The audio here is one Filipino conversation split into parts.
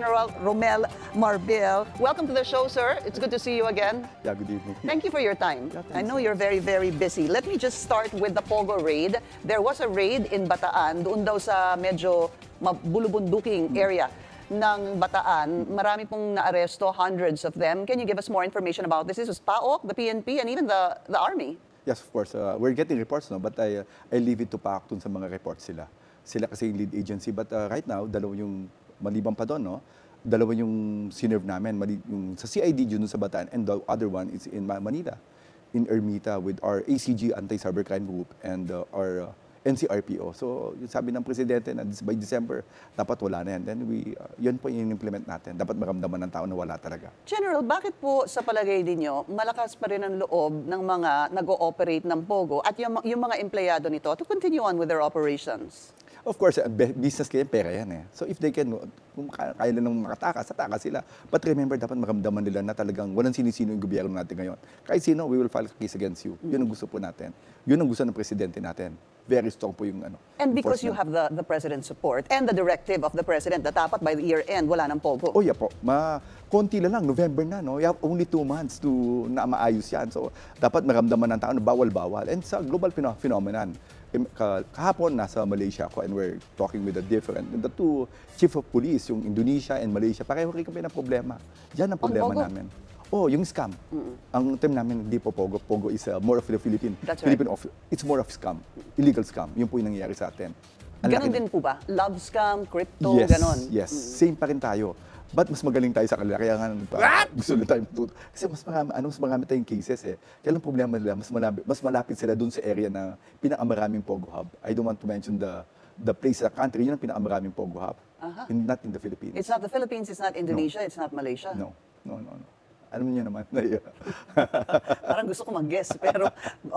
General Romel Marbel. Welcome to the show, sir. It's good to see you again. Yeah, good evening. Thank you for your time. Yeah, I know you're very, very busy. Let me just start with the Pogo raid. There was a raid in Bataan, doon daw sa medyo bulubunduking area ng Bataan. Marami pong naaresto, hundreds of them. Can you give us more information about this? This was PAOK, the PNP, and even the Army. Yes, of course. We're getting reports, no? But I leave it to PAOK dun sa mga reports sila. Sila kasi yung lead agency. But right now, dalawa yung maliban pa doon, no? Dalawa yung sinerve namin, yung sa CID dun sa Bataan, and the other one is in Manila, in Ermita with our ACG, Anti-Cybercrime Group, and our NCRPO. So, yung sabi ng Presidente na by December, dapat wala na yan. Then yun po yung implement natin. Dapat maramdaman ng tao na wala talaga. General, bakit po sa palagay ninyo, malakas pa rin ang loob ng mga nag-ooperate ng Pogo at yung mga empleyado nito to continue on with their operations? Of course, business kaya pera yan eh. So if they can, kung kaya lang makatakas, ataka sila. But remember, dapat maramdaman nila na talagang walang sino-sino yung gobyerno natin ngayon. Kahit sino, we will file a case against you. Yun ang gusto po natin. Yun ang gusto ng presidente natin. Very strong po yung And because you have the president's support and the directive of the president na dapat by the year end, wala ng Pogo. Oh yeah po. Konti lang, November na, no? You have only 2 months to na maayos yan. So dapat maramdaman ng tao na bawal-bawal. And sa global phenomenon, kahapon nasa Malaysia ako and we're talking with the two chief of police, yung Indonesia and Malaysia, pareho rin kami ng problema. Yan ang problema namin. Oh, yung scam. Ang term namin hindi po Pogo. Pogo is more of the Philippine. That's right. It's more of scam. Illegal scam. Yun po yung nangyayari sa atin. Ganon din po ba? Love scam, crypto, yes, ganon? Yes, same pa rin tayo. But mas magaling tayo sa kanila, kaya nga gusto na tayong tuto. Kasi mas marami tayong cases eh. Kaya lang problema nila, mas malapit sila dun sa area na pinakamaraming Pogo Hub. I don't want to mention the place, the country, yun ang pinakamaraming Pogo Hub. Not in the Philippines. It's not the Philippines, it's not Indonesia, it's not Malaysia? No. Alam niyo naman. Parang gusto ko mag-guess, pero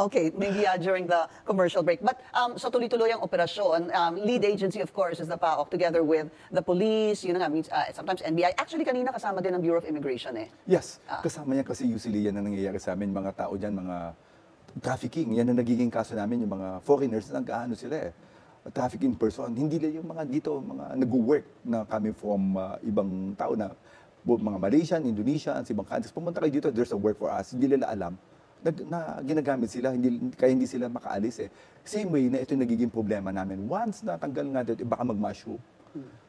okay, maybe during the commercial break. But so tuloy-tuloy ang operasyon. Lead agency, of course, is the PAOK together with the police, yun nga, sometimes NBI. Actually, kanina kasama din ang Bureau of Immigration eh. Yes, kasama yan kasi usually yan ang nangyayari sa amin. Mga tao dyan, mga trafficking. Yan ang nagiging kaso namin, yung mga foreigners na nag-aano sila eh. Trafficking person. Hindi lang yung mga dito, mga nag-work na coming from ibang tao na mga Malaysian, Indonesians, ibang countries. Pumunta kayo dito, there's a work for us. Hindi nila alam na ginagamit sila, kaya hindi sila makaalis eh. Same way na ito yung nagiging problema namin. Once natanggal nga dito, baka mag-mushroom.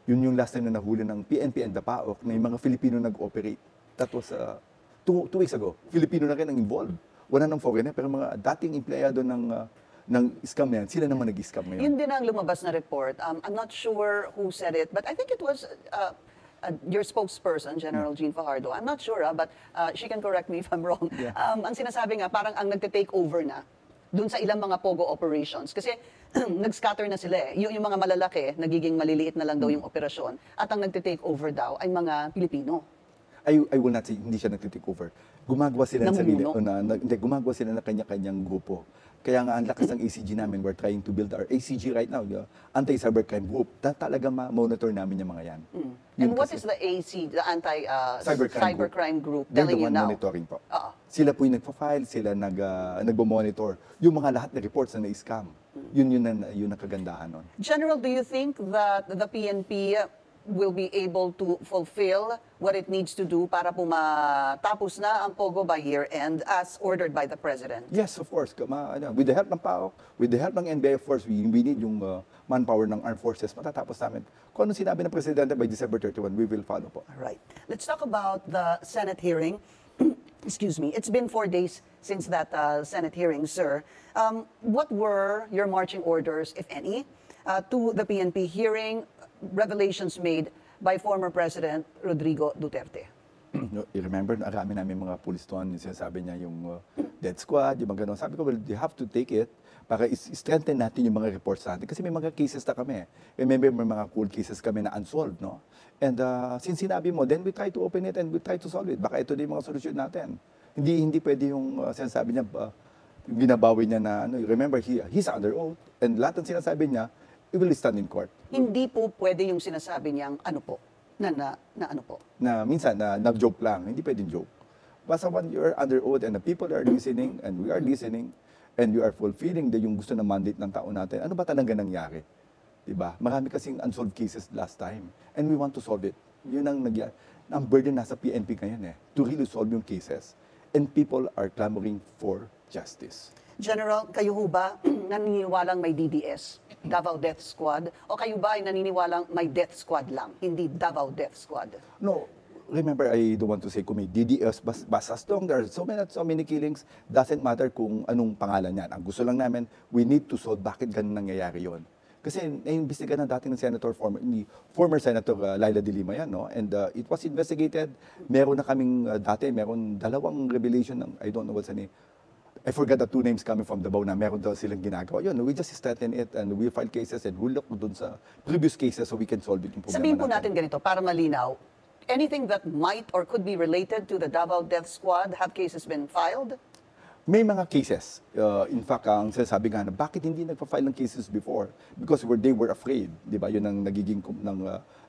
Yun yung last time na nahuli ng PNP and the PAOK na yung mga Filipino nag-operate. That was 2 weeks ago. Filipino na rin ang involved. Wala ng foreigner, pero mga dating empleyado ng scam yan, sila naman nag-scam ngayon. Yun din ang lumabas na report. I'm not sure who said it, but I think it was your spokesperson, General Jean Fajardo. I'm not sure, but she can correct me if I'm wrong. Yeah. Ang sinasabi nga, parang ang nagte-take over na dun sa ilang mga Pogo operations. Kasi nag-scatter na sila eh. Yung mga malalaki, nagiging maliliit na lang daw yung operasyon. At ang nagte-take over daw ay mga Pilipino. I will not say hindi siya nagte-take over. Gumagawa sila ng sarili. Gumagawa sila ng kanya-kanyang grupo. Kaya nga ang lakas ng ACG namin, we're trying to build our ACG right now, Anti-Cybercrime Group. Talaga ma-monitor namin yung mga yan. And what is the AC, the Anti-Cybercrime Group, telling you now? Monitoring po. Sila po yung nagpa-file, sila nagbo-monitor. Yung mga lahat na reports na na-scam. Yun ang kagandahan nun. General, do you think that the PNP will be able to fulfill what it needs to do para po matapos na ang Pogo by year end as ordered by the President? Yes, of course. With the help ng PAOK, with the help ng NBI, of course, we need yung manpower ng armed forces. Matatapos namin. Kung ano sinabi ng Presidente by December 31, we will follow po. All right. Let's talk about the Senate hearing. Excuse me. It's been 4 days since that Senate hearing, sir. What were your marching orders, if any, to the PNP hearing revelations made by former President Rodrigo Duterte? You remember, marami namin mga police doon, yung sinasabi niya yung dead squad, yung mga ganun. Sabi ko, well, you have to take it para strengthen natin yung mga reports natin. Kasi may mga cases na kami. Remember, may mga cold cases kami na unsolved, no? And since sinabi mo, then we try to open it and we try to solve it. Baka ito din yung mga solusyon natin. Hindi pwede yung sinasabi niya, binabawi niya na, remember, he's under oath. And lahat ng sinasabi niya, it will stand in court. Hindi po pwede yung sinasabi niyang ano po, na ano po? Na minsan, na-joke lang. Hindi pwedeng joke. Basta when you're under oath and the people are listening and we are listening and you are fulfilling yung gusto ng mandate ng tao natin, ano ba talaga nangyari? Diba? Marami kasing unsolved cases last time and we want to solve it. Yun ang burden nasa PNP ngayon to really solve yung cases. And people are clamoring for justice. General, kayo ho ba naniniwalang may DDS, Davao Death Squad, o kayo ba ay naniniwalang may Death Squad lang, hindi Davao Death Squad? No, remember, I don't want to say kung may DDS, basta as long there are so many killings, doesn't matter kung anong pangalan yan. Ang gusto lang namin, we need to solve bakit ganun nangyayari yon. Kasi naiimbestigahan na dati ng former Senator Laila de Lima yan, no? And it was investigated. Meron na kaming meron dalawang revelation ng, I don't know what's the name. I forgot the two names coming from Davao na meron daw silang ginagawa. Yun, we just strengthen it and we file cases and we look dun sa previous cases so we can solve it yung problema Sabihin po natin ganito, para malinaw, anything that might or could be related to the Davao Death Squad, have cases been filed? May mga cases. In fact, ang sinasabi nga na bakit hindi nagpa-file ng cases before? Because they were afraid. Di ba? Yun ang nagiging ng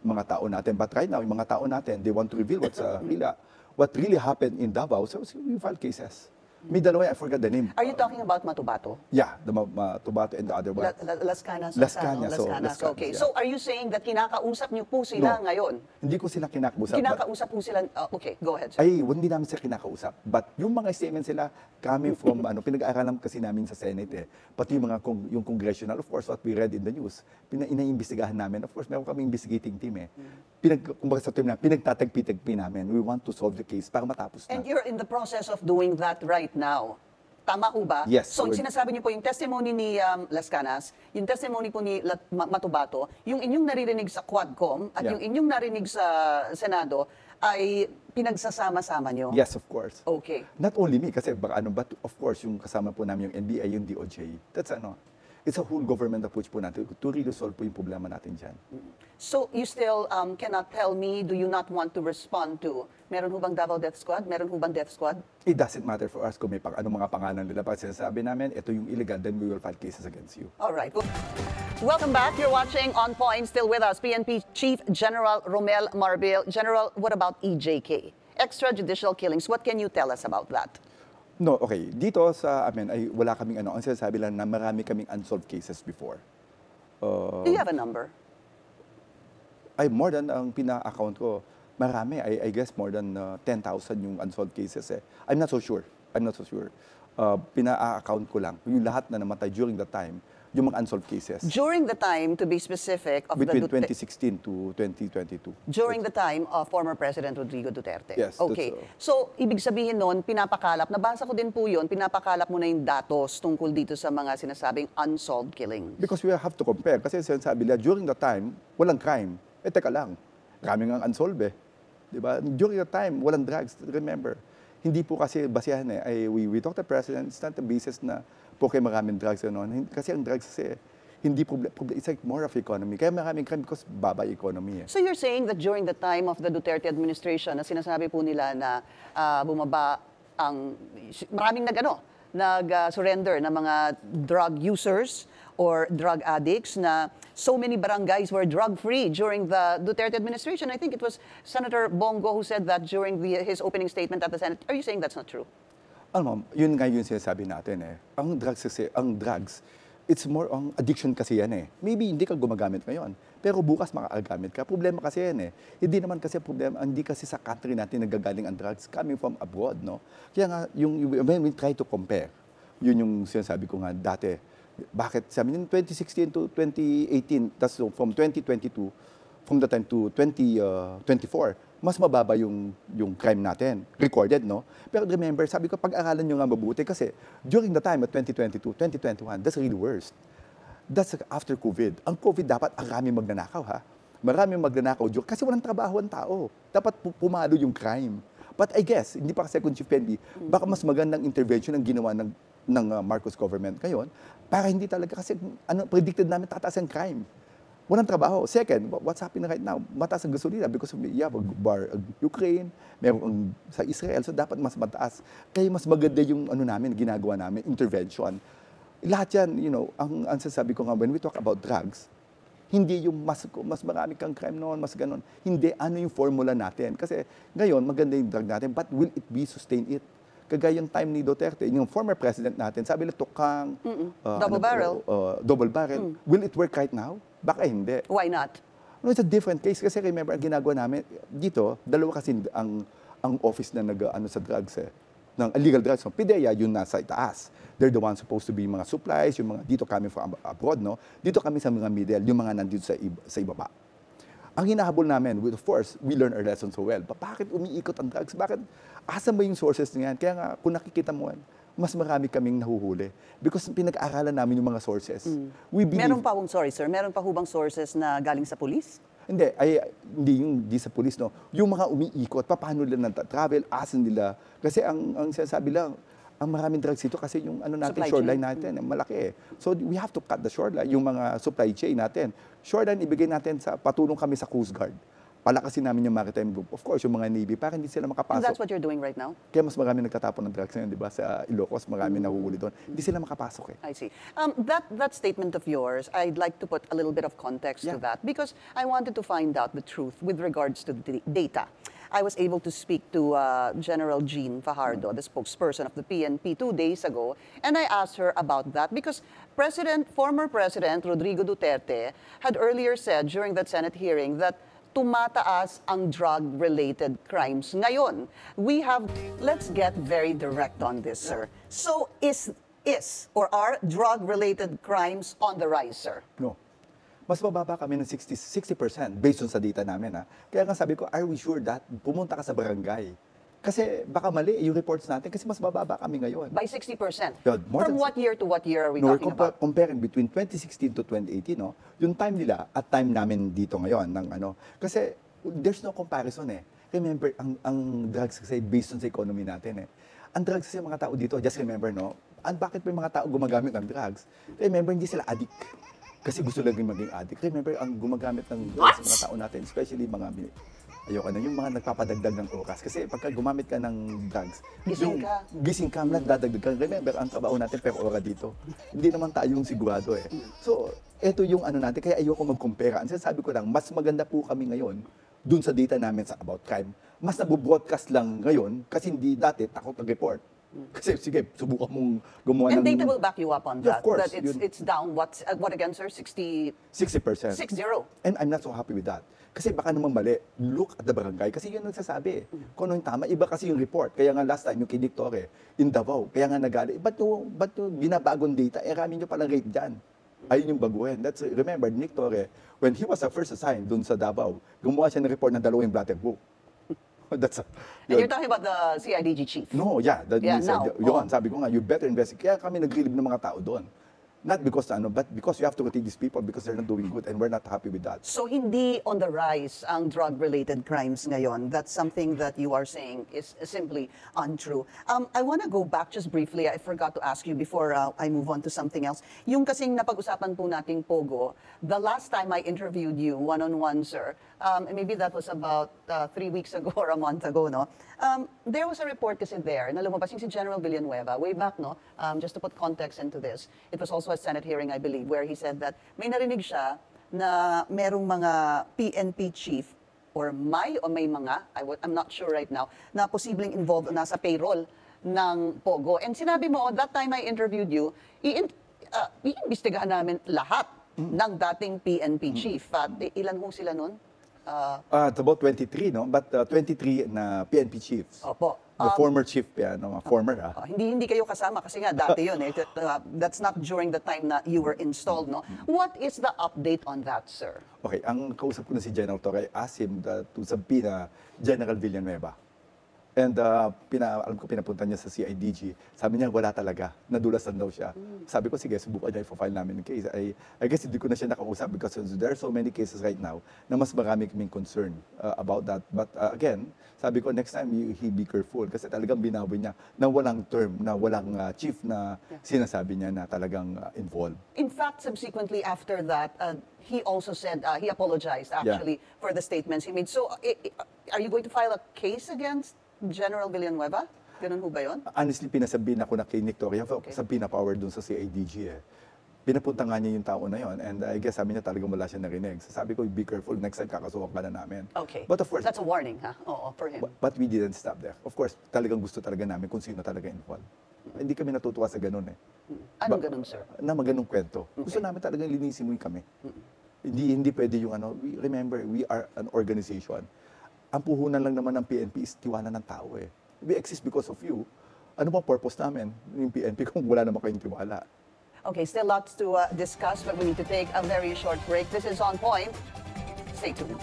mga tao natin. But right now, yung mga tao natin, they want to reveal what really happened in Davao. So we file cases. May dalawa, I forgot the name. Are you talking about Matubato? Yeah, the Matubato and the other one. Las Canas. Las Canas. Las Canas. Las Canas, Okay. yeah. So are you saying that kinakausap niyo po sila No. ngayon? Hindi ko sila kinakausap. Kinakausap po sila, okay, go ahead. Sir. Ay, hindi namin sila kinakausap. But yung mga statements sila coming from, pinag-aaralan kasi namin sa Senate pati yung mga yung congressional, of course, what we read in the news, inaimbestigahan namin. Of course, meron kami investigating team kumbaga sa term na, pinagtatagpi-tagpi namin. We want to solve the case para matapos na. And you're in the process of doing that right now. Tama ho ba? Yes. So, sinasabi niyo po yung testimony ni Las Canas, yung testimony po ni Matubato, yung inyong naririnig sa Quadcom at Yeah. yung inyong narinig sa Senado ay pinagsasama-sama niyo? Yes, of course. Okay. Not only me, kasi but of course, yung kasama po namin yung NBI, yung DOJ. That's it's a whole government approach po natin to really solve po yung problema natin dyan. So, you still cannot tell me, do you not want to respond to, meron ho bang Davao Death Squad? Meron ho bang Death Squad? It doesn't matter for us kung may anong mga pangalan nila. Pag sinasabi namin, ito yung illegal, then we will file cases against you. All right. Welcome back. You're watching On Point. Still with us, PNP Chief General Romel Marbil. General, what about EJK? Extrajudicial killings. What can you tell us about that? No, okay. Dito sa amin, ay wala kaming Ang sinasabi lang na marami kaming unsolved cases before. Do you have a number? Ay, more than ang pina-account ko. Marami. I guess more than 10,000 yung unsolved cases I'm not so sure. Pina-account ko lang. Yung lahat na namatay during the time, yung mga unsolved cases. During the time, to be specific, of Between the 2016 to 2022. during the time of former President Rodrigo Duterte. Yes, Okay. that's So, ibig sabihin nun, pinapakalap, nabasa ko din po yun, pinapakalap mo na yung datos tungkol dito sa mga sinasabing unsolved killings. Because we have to compare. Kasi sinasabi nila, during the time, walang crime. Teka lang, kami nga unsolved Diba? During the time, walang drugs. Remember, hindi po kasi basihan we talk to the President, it's not the basis na po kayo maraming drugs. Kasi ang drugs kasi, hindi problem, it's like more of economy. Kaya maraming crime because babay economy So you're saying that during the time of the Duterte administration, na sinasabi po nila na bumaba maraming nag-surrender na mga drug users or drug addicts, na so many barangays were drug-free during the Duterte administration. I think it was Senator Bongo who said that during his opening statement at the Senate. Are you saying that's not true? Yun nga yung sinasabi natin Ang drugs, it's more on addiction kasi yan Maybe hindi ka gumagamit ngayon, pero bukas makakagamit ka. Problema kasi yan Hindi naman kasi problema, hindi kasi sa country natin nagagaling ang drugs coming from abroad, no? Kaya nga, when we try to compare, yun yung sinasabi ko nga dati. Bakit? Sabi niyo, 2016 to 2018, that's from 2022, from the time to 2024, mas mababa yung crime natin, recorded, no? Pero remember, sabi ko, pag-aralan nyo nga mabuti kasi during the time of 2022, 2021, that's really worst. That's after COVID. Ang COVID dapat marami magnanakaw, Maraming magnanakaw kasi walang trabaho ang tao. Dapat pumalo yung crime. But I guess, hindi pa kasi kung Chief Pendy, baka mas magandang intervention ang ginawa ng Marcos government ngayon para hindi talaga kasi predicted namin tataas ang crime. Walang trabaho. Second, what's happening right now? Mataas ang gasolina because of war Ukraine, meron sa Israel, so dapat mas mataas. Kaya mas maganda yung ginagawa namin, intervention. Lahat yan, ang sasabi ko nga, when we talk about drugs, hindi yung mas marami kang crime noon, mas ganon. Hindi, yung formula natin. Kasi ngayon, maganda yung drug natin, but will it be sustain it? Kagaya yung time ni Duterte, yung former president natin, sabi nila double barrel. Double barrel. Will it work right now? Baka hindi. Why not? No, it's a different case kasi remember, ang ginagawa namin dito, dalawa kasi ang office na nag-ano sa drugs ng illegal drugs. No? PIDEA, yun nasa itaas. They're the ones supposed to be mga supplies, yung mga dito kami from abroad, no? Dito kami sa mga middle, yung mga nandito sa ibaba. Ang hinahabol namin, of course, we learn our lessons so well. Bakit umiikot ang drugs? Bakit? Asan ba yung sources niyan? Kaya nga, kung nakikita mo, mas marami kaming nahuhuli. Because pinag-aaralan namin yung mga sources. We believe, Meron pa hong, sorry sir, meron pa hubang sources na galing sa police? hindi yung di sa police, no? Yung mga umiikot, paano nila travel, asan nila. Kasi ang sinasabi lang, ang maraming drugs dito kasi yung ano natin, Supply shoreline chain. natin, malaki eh. So we have to cut the shoreline, yung mga supply chain natin. Shoreline, ibigay natin patulong kami sa Coast Guard. Palakasin namin yung maritime group. Of course, yung mga Navy, para hindi sila And makapasok. that's what you're doing right now? Kaya mas marami nagtatapon ng drugs ngayon, di ba? Sa Ilocos, marami nahuhuli doon. Hindi sila makapasok eh. I see. That statement of yours, I'd like to put a little bit of context to Yeah. that because I wanted to find out the truth with regards to the data. I was able to speak to General Jean Fajardo, the spokesperson of the PNP, 2 days ago, and I asked her about that because former President Rodrigo Duterte had earlier said during that Senate hearing that tumataas ang drug-related crimes. Ngayon, let's get very direct on this, sir. So, is or are drug-related crimes on the rise, sir? No. Mas mababa kami ng 60% based on sa data namin. Ha? Kaya nga sabi ko, are we sure that pumunta ka sa barangay? Kasi baka mali yung reports natin kasi mas mababa kami ngayon. By 60%? Yeah, more From than what year to what year are we No, we're talking about? comparing between 2016 to 2018, no? Yung time nila at time namin dito ngayon ng ano. Kasi there's no comparison eh. Remember, ang drugs kasi based on sa economy natin eh. Ang drugs kasi mga tao dito, just remember, no? Bakit may mga tao gumagamit ng drugs? Remember, hindi sila addict. Kasi gusto lang maging addict. Remember, ang gumagamit ng drugs sa mga tao natin, especially mga ayoko na, yung mga nagpapadagdag ng oras. Kasi pagka gumamit ka ng drugs, gising ka, nagdadagdag ka. Remember, ang trabaho natin per ora dito. Hindi naman tayong sigurado eh. So, eto yung ano natin, kaya ayoko mag-compare. Ang sinasabi ko lang, mas maganda po kami ngayon dun sa data namin sa about crime. Mas nabubroadcast lang ngayon kasi hindi dati takot mag-report. Kasi sige, subukan mong gumawa And ng... data will back you up on Yeah, that. of course. That it's down, what again, sir? 60? 60%. 60. And I'm not so happy with that. Kasi baka naman mali, look at the barangay. Kasi yun ang nagsasabi. Kung ano yung tama, iba kasi yung report. Kaya nga last time, yung kay Dictore, in Davao, kaya nga nagali. Ba't yung binabagong data? Rami nyo palang rate dyan. Ayun yung baguhin. Remember, Dictore, when he was first assigned dun sa Davao, gumawa siya ng report ng 2 blatter book. And you're talking about the CIDG chief? No, yeah. Now. Yun, sabi ko nga, you better investigate. Kaya kami nag-relieve ng mga tao doon. Not because but because you have to rotate these people because they're not doing good and we're not happy with that. So hindi on the rise ang drug-related crimes ngayon. That's something that you are saying is simply untrue. I want to go back just briefly. I forgot to ask you before I move on to something else. Yung kasing napag-usapan po nating Pogo, the last time I interviewed you one-on-one, sir, maybe that was about 3 weeks ago or a month ago, no? There was a report kasi there na lumabas yung si General Villanueva way back, no? Just to put context into this. It was also a Senate hearing, I believe, where he said that may narinig siya na merong mga PNP chief or may mga, I'm not sure right now, na posibleng involved nasa payroll ng Pogo. And sinabi mo, that time I interviewed you, iimbestigahan namin lahat ng dating PNP chief. At ilan ho sila nun? It's about 23, no? But 23 na PNP chiefs. Opo. The former chief, former Hindi kayo kasama kasi nga dati yun. That's not during the time na you were installed, no? What is the update on that, sir? Okay, ang kausap ko na si General Torre, I asked him to subpoena General Villanueva. And alam ko pinapunta niya sa CIDG. Sabi niya, wala talaga. Nadulasan daw siya. Sabi ko, sige, subukan niya i-file namin ng case. I guess hindi ko na siya nakausap because there are so many cases right now na mas marami kaming concern about that. But again, sabi ko, next time, he be careful. Kasi talagang binawi niya na walang term, na walang chief na sinasabi niya na talagang involved. In fact, subsequently after that, he also said, he apologized actually for the statements he made. So, are you going to file a case against General Villanueva? Ganun ho ba yun? Honestly, pinasabihin ako na kay Nick Torre, sabihin na power dun sa CIDG eh. Pinapunta nga niya yung tao na yon and I guess sabi niya talagang wala siya narinig. So sabi ko, be careful, next time kakasuhan ka na namin. Okay. But of course, That's a warning, ha? Oo, for him. but we didn't stop there. Of course, talagang gusto talaga namin kung sino talaga involved. Hindi kami natutuwa sa ganun eh. Anong ganun, sir? Na maganong kwento. Gusto namin talagang linisin mo yung kami. Hindi pwede yung ano, remember, we are an organization. Ang puhunan lang naman ng PNP is tiwala ng tao eh. We exist because of you. Ano bang purpose namin, yung PNP, kung wala naman kayong tiwala? Okay, still lots to discuss, but we need to take a very short break. This is On Point. Stay tuned.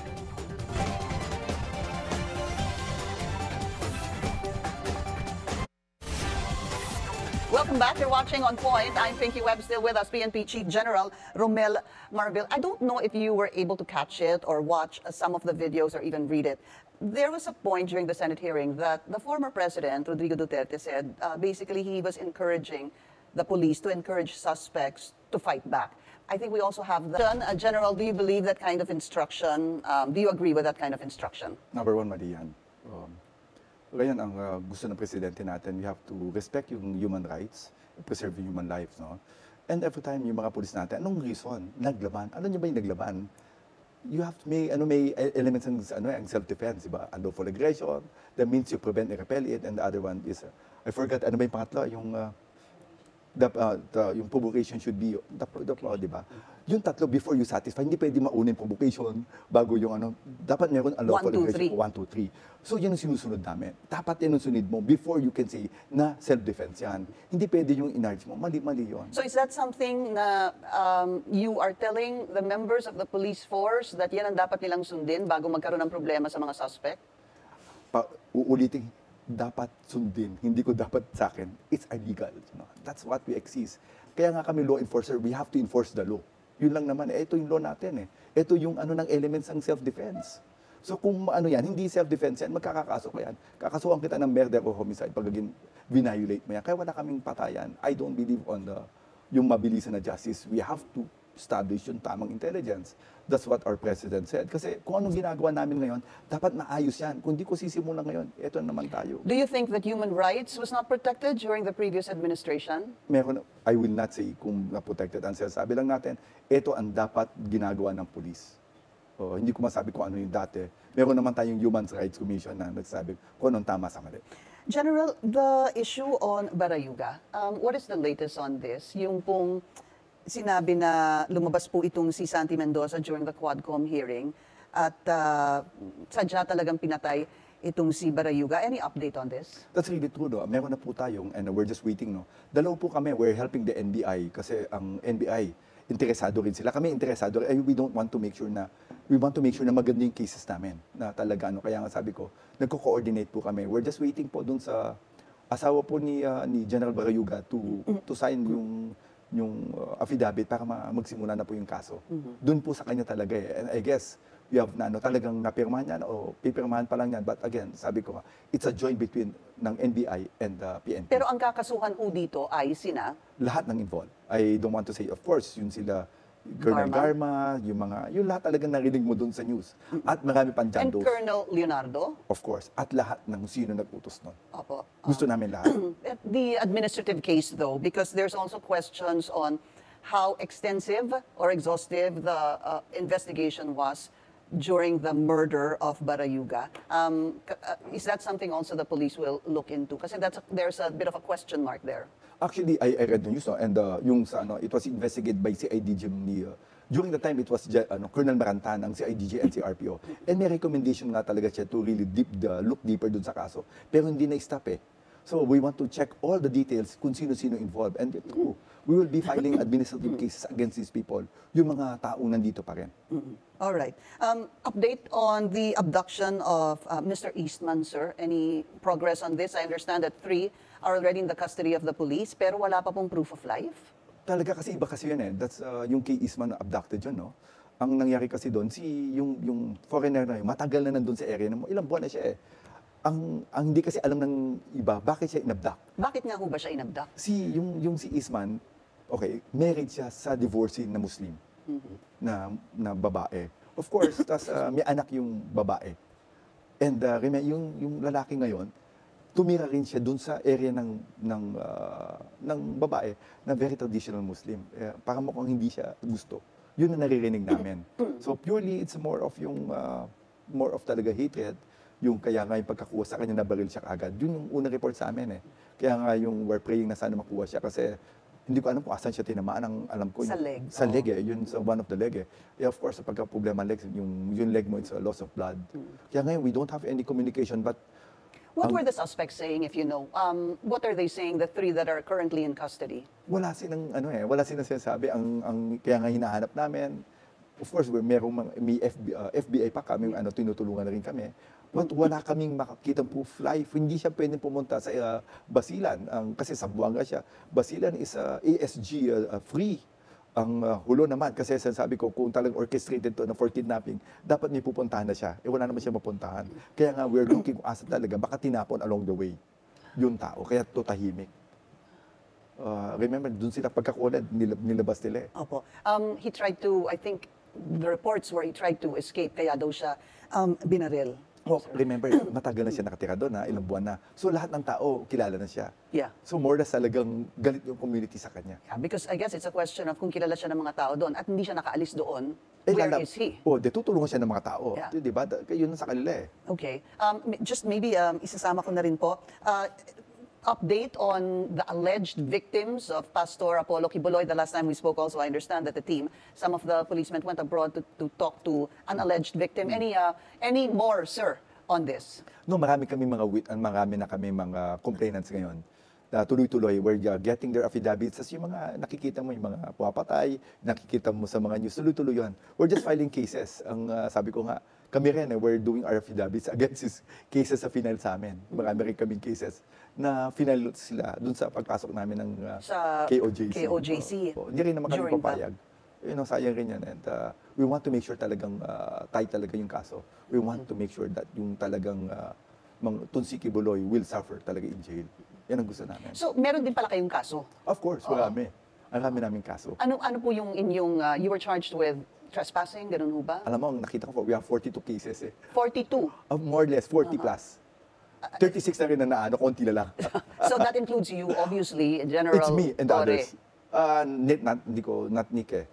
Welcome back. You're watching On Point. I'm Pinky Webb, still with us, PNP Chief General Romel Marbil. I don't know if you were able to catch it or watch some of the videos or even read it. There was a point during the Senate hearing that the former president, Rodrigo Duterte, said basically he was encouraging the police to encourage suspects to fight back. I think we also have that. General, do you believe that kind of instruction? Do you agree with that kind of instruction? Number one, mali yan. Ngayon, ang gusto ng presidente natin, we have to respect yung human rights, preserve yung human lives, no? And every time yung mga pulis natin, anong reason? Naglaban. Ano nyo ba yung naglaban? You have to may elements ng self-defense, diba? Unlawful aggression, that means you prevent and repel it, and the other one is, I forgot, ano ba yung pangatlo? Yung provocation should be di ba? Yung tatlo before you satisfy, hindi pwede mauna yung provocation bago yung ano, dapat meron unlawful aggression, 1, 2, 3. So yan ang sinusunod namin. Dapat yan ang sunod mo before you can say na self-defense yan. Hindi pwede yung in-argue mo, mali-mali yun. So is that something na you are telling the members of the police force that yan ang dapat nilang sundin bago magkaroon ng problema sa mga suspect? Uulitin, dapat sundin. Hindi ko dapat sa akin. It's illegal. You know? That's what we exist. Kaya nga kami law enforcer, we have to enforce the law. Yun lang naman, ito yung law natin eh. Ito yung ano ng elements ng self-defense. So kung ano yan, hindi self-defense yan, magkakakaso ko yan. Kakasuhan kita ng murder o homicide pag violate mo yan. Kaya wala kaming patayan. I don't believe on yung mabilisan na justice. We have to establish yung tamang intelligence. That's what our president said. Kasi kung anong ginagawa namin ngayon, dapat maayos yan. Kung di ko sisimulan ngayon, eto naman tayo. Do you think that human rights was not protected during the previous administration? Meron, I will not say kung na-protected. Ang sinasabi lang natin, ito ang dapat ginagawa ng police. Hindi ko masabi kung ano yung dati. Meron naman tayong Human Rights Commission na nagsasabi kung anong tama sa mali. General, the issue on Barayuga, what is the latest on this? Yung pong sinabi na lumabas po itong si Santi Mendoza during the Quadcom hearing at sadya talagang pinatay itong si Barayuga. Any update on this? That's really true, no? Meron na po tayong, and we're just waiting, no? Dalaw po kami, we're helping the NBI kasi ang NBI, interesado rin sila. Kami interesado rin. We want to make sure na maganda yung cases namin. Na talaga, kaya nga sabi ko, nagko-coordinate po kami. We're just waiting po dun sa asawa po ni General Barayuga to sign yung affidavit para magsimula na po yung kaso. Doon po sa kanya talaga eh. And I guess, we have talagang napirmahan yan o pipirmahan pa lang yan. But again, sabi ko, it's a joint between ng NBI and the PNP. Pero ang kakasuhan po dito ay sina? Lahat ng involved. I don't want to say, of course, yun sila, Colonel Garma, yung lahat talagang narinig mo doon sa news. At marami pang dyan And Colonel Leonardo? Of course. At lahat ng sino nag-utos nun. Opo. Gusto namin lahat. The administrative case though, because there's also questions on how extensive or exhaustive the investigation was during the murder of Barayuga. Is that something also the police will look into? Kasi there's a bit of a question mark there. Actually, I read the news, no? And yung sa it was investigated by CIDG ni during the time it was Colonel Maranta ng CIDG and CRPO. And may recommendation nga talaga siya to really look deeper dun sa kaso. Pero hindi na-stop eh. So we want to check all the details kung sino-sino involved. And we will be filing administrative cases against these people. Yung mga taong nandito pa rin. All right. Update on the abduction of Mr. Eastman, sir. Any progress on this? I understand that 3 are already in the custody of the police, pero wala pa pong proof of life? Talaga kasi iba kasi yun eh. That's yung kay Eastman na abducted yun, no? Ang nangyari kasi doon, yung foreigner na yun, matagal na nandun sa area, ilang buwan na siya eh. Ang hindi kasi alam ng iba, bakit siya inabduct? Bakit nga ho ba siya inabduct? Yung si Eastman, okay, married siya sa divorcee na Muslim, na babae. Of course, tas may anak yung babae. And yung lalaki ngayon, tumira rin siya dun sa area ng babae na very traditional Muslim. Para mukhang hindi siya gusto. Yun ang naririnig namin. So purely, it's more of talaga hatred. Yung kaya nga yung pagkakuha sa kanya, nabaril siya agad. Yun yung unang report sa amin eh. Kaya nga we're praying na sana makuha siya kasi Hindi ko alam kung asan siya tinamaan. Ang alam ko, Sa leg. Sa leg eh. Yun sa one of the leg eh. Yeah, of course, pagka problema legs, yung leg mo, it's a loss of blood. Kaya ngayon, we don't have any communication, but What were the suspects saying, if you know? What are they saying, the three that are currently in custody? wala silang wala silang sinasabi ang kaya nga hinahanap namin. Of course, may FBI pa kami tinutulungan na rin kami. But wala kaming makakitang proof life. Hindi siya pwedeng pumunta sa Basilan kasi sa Buanga siya. Basilan is ASG free. Ang hulo naman kasi sabi ko kung talagang orchestrated to na for kidnapping, dapat may pupuntahan na siya. Wala naman siya mapuntahan. Kaya nga we're looking kung asa talaga baka tinapon along the way yung tao. Kaya to tahimik. Remember, dun sila pagkakulad, nilabas nila eh. Opo. He tried to, I think, the reports were he tried to escape, kaya daw siya binaril. Oh, remember, matagal na siya nakatira doon, ilang buwan na. So lahat ng tao, kilala na siya. Yeah. So more or less talagang galit yung community sa kanya. Yeah, because I guess it's a question of kung kilala siya ng mga tao doon at hindi siya nakaalis doon, Eh, where is he? Oh, tutulungan siya ng mga tao. Yeah. Di ba? Yun sa kanila eh. Okay. Just maybe isasama ko na rin po. Update on the alleged victims of Pastor Apollo Kibuloy. The last time we spoke also, I understand that the team, some of the policemen went abroad to talk to an alleged victim. Any more, sir, on this? No, marami na kami mga complainants ngayon. Tuloy-tuloy, we're getting their affidavits. As yung mga nakikita mo, yung mga puwapatay, nakikita mo sa mga news, tuloy-tuloy yun. We're just filing cases. Ang sabi ko nga, kami rin, we're doing our affidavits against these cases sa final sa amin. Marami rin kaming cases na final sila dun sa pagpasok namin ng Sa KOJC. KOJC. Hindi rin naman kami During papayag. Sayang rin yan. And we want to make sure talagang tight talaga yung kaso. We want to make sure that yung talagang Tunsi Kibuloy will suffer talaga in jail. Yan ang gusto namin. So, meron din pala kayong kaso. Of course, marami. Ang rami naming kaso. Ano po yung inyong, you were charged with trespassing, ganun ho ba? Alam mo, ang nakita ko, we have 42 cases eh. 42. More or less, 40 plus. 36 na rin na naano, konti na lang. So that includes you, obviously, General It's me and the Torre. others. Not Nick eh.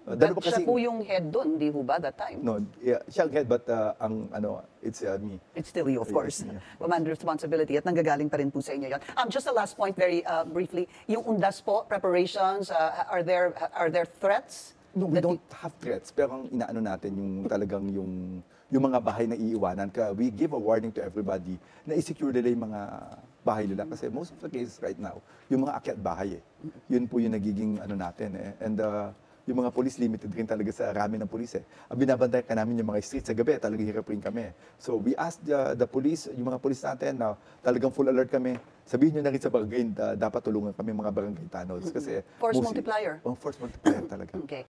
But siya po yung head doon, di ho ba, that time? No, yeah, siya ang head, but it's me. It's still you, of Yeah, course. yeah. Command responsibility at nanggagaling pa rin po sa inyo yun. Just a last point, very briefly. Yung UNDAS po, preparations, are there threats? No, we don't have threats, pero ang inaano natin yung talagang yung mga bahay na iiwanan. We give a warning to everybody na i-secure nila yung mga bahay nila. Kasi most of the cases right now, yung mga akyat bahay eh. Yun po yung nagiging ano natin eh. And yung mga police limited rin talaga sa rami ng police eh. Ang binabantayan ka namin yung mga streets sa gabi, talagang hirap rin kami. So we asked the police, yung mga police natin na talagang full alert kami. Sabihin nyo na rin sa barangay, dapat tulungan kami mga barangay tannols. Kasi Force multiplier. Force multiplier talaga. Okay.